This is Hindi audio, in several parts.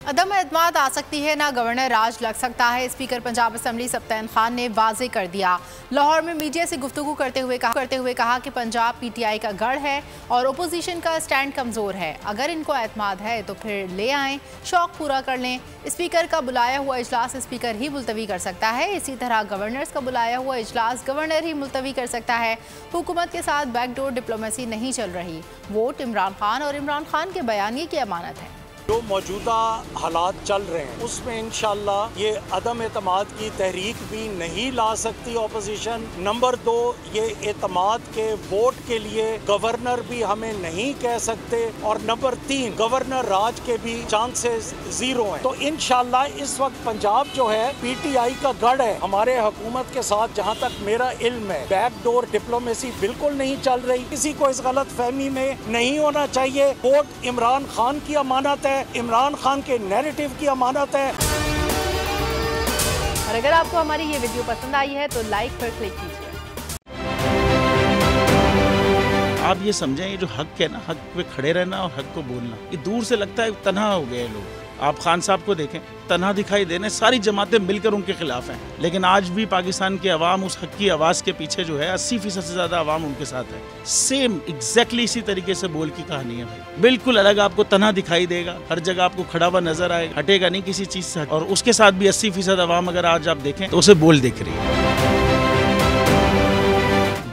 अदम एतमाद आ सकती है, ना गवर्नर राज लग सकता है। स्पीकर पंजाब असम्बली सब्तैन खान ने वाजे कर दिया। लाहौर में मीडिया से गुफ्तगू करते हुए कहा कि पंजाब PTI का गढ़ है और ओपोजिशन का स्टैंड कमज़ोर है। अगर इनको एतमाद है तो फिर ले आएँ, शौक पूरा कर लें। स्पीकर का बुलाया हुआ इजलास स्पीकर ही मुलतवी कर सकता है। इसी तरह गवर्नर्स का बुलाया हुआ इजलास गवर्नर ही मुलतवी कर सकता है। हुकूमत के साथ बैकडोर डिप्लोमेसी नहीं चल रही। वोट इमरान खान और इमरान खान के बयानिए की अमानत है। जो मौजूदा हालात चल रहे हैं उसमें इंशाल्लाह ये अदम एतमाद की तहरीक भी नहीं ला सकती ऑपोजिशन। नंबर 2, ये एतमाद के वोट के लिए गवर्नर भी हमें नहीं कह सकते। और नंबर 3, गवर्नर राज के भी चांसेस जीरो हैं। तो इंशाल्लाह इस वक्त पंजाब जो है PTI का गढ़ है। हमारे हुकूमत के साथ जहाँ तक मेरा इल्म है बैकडोर डिप्लोमेसी बिल्कुल नहीं चल रही। किसी को इस गलत फहमी में नहीं होना चाहिए। वोट इमरान खान की अमानत है, इमरान खान के नैरेटिव की अमानत है। और अगर आपको हमारी ये वीडियो पसंद आई है तो लाइक पर क्लिक कीजिए। आप ये समझें, ये जो हक है ना, हक पे खड़े रहना और हक को बोलना, ये दूर से लगता है तन्हा हो गए लोग। आप खान साहब को देखें, तन्हा दिखाई देने, सारी जमातें मिलकर उनके खिलाफ हैं। लेकिन आज भी पाकिस्तान की आवाम उस हक की आवाज़ के पीछे जो है 80% से ज़्यादा आवाम उनके साथ है। सेम एग्जैक्टली इसी तरीके से बोल की कहानी है भाई। बिल्कुल अलग आपको तन्हा दिखाई देगा, हर जगह आपको खड़ा हुआ नजर आएगा, हटेगा नहीं किसी चीज़ से। और उसके साथ भी 80% आवाम अगर आज आप देखें तो उसे बोल दिख रही है।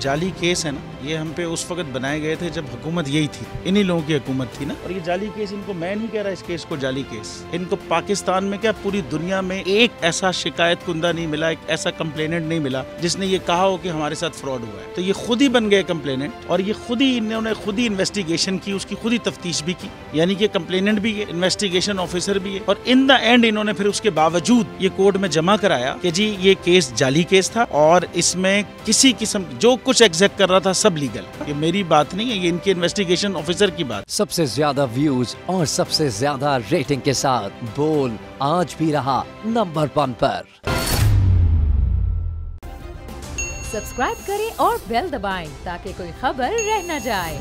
जाली केस है ना, ये हम पे उस वक्त बनाए गए थे जब हुकूमत यही थी, इन्हीं लोगों की हुकूमत थी ना। और ये जाली केस, इनको मैं नहीं कह रहा इस केस को जाली केस, इनको पाकिस्तान में क्या पूरी दुनिया में एक ऐसा शिकायत कुंदा नहीं मिला, एक ऐसा कंप्लेनेंट नहीं मिला जिसने ये कहा हो कि हमारे साथ फ्रॉड हुआ है। तो ये खुद ही बन गए कंप्लेनेंट और ये खुद ही इन्होंने खुद ही इन्वेस्टिगेशन की, उसकी खुद ही तफ्तीश भी की। यानी कि कंप्लेनेंट भी है, इन्वेस्टिगेशन ऑफिसर भी है। और इन द एंड इन्होंने फिर उसके बावजूद ये कोर्ट में जमा कराया कि जी ये केस जाली केस था और इसमें किसी किस्म जो कुछ एग्जैक्ट कर रहा था सब लीगल। ये मेरी बात नहीं है, ये इनके इन्वेस्टिगेशन ऑफिसर की बात। सबसे ज्यादा व्यूज और सबसे ज्यादा रेटिंग के साथ बोल आज भी रहा नंबर 1 पर। सब्सक्राइब करें और बेल दबाएं ताकि कोई खबर रह न जाए।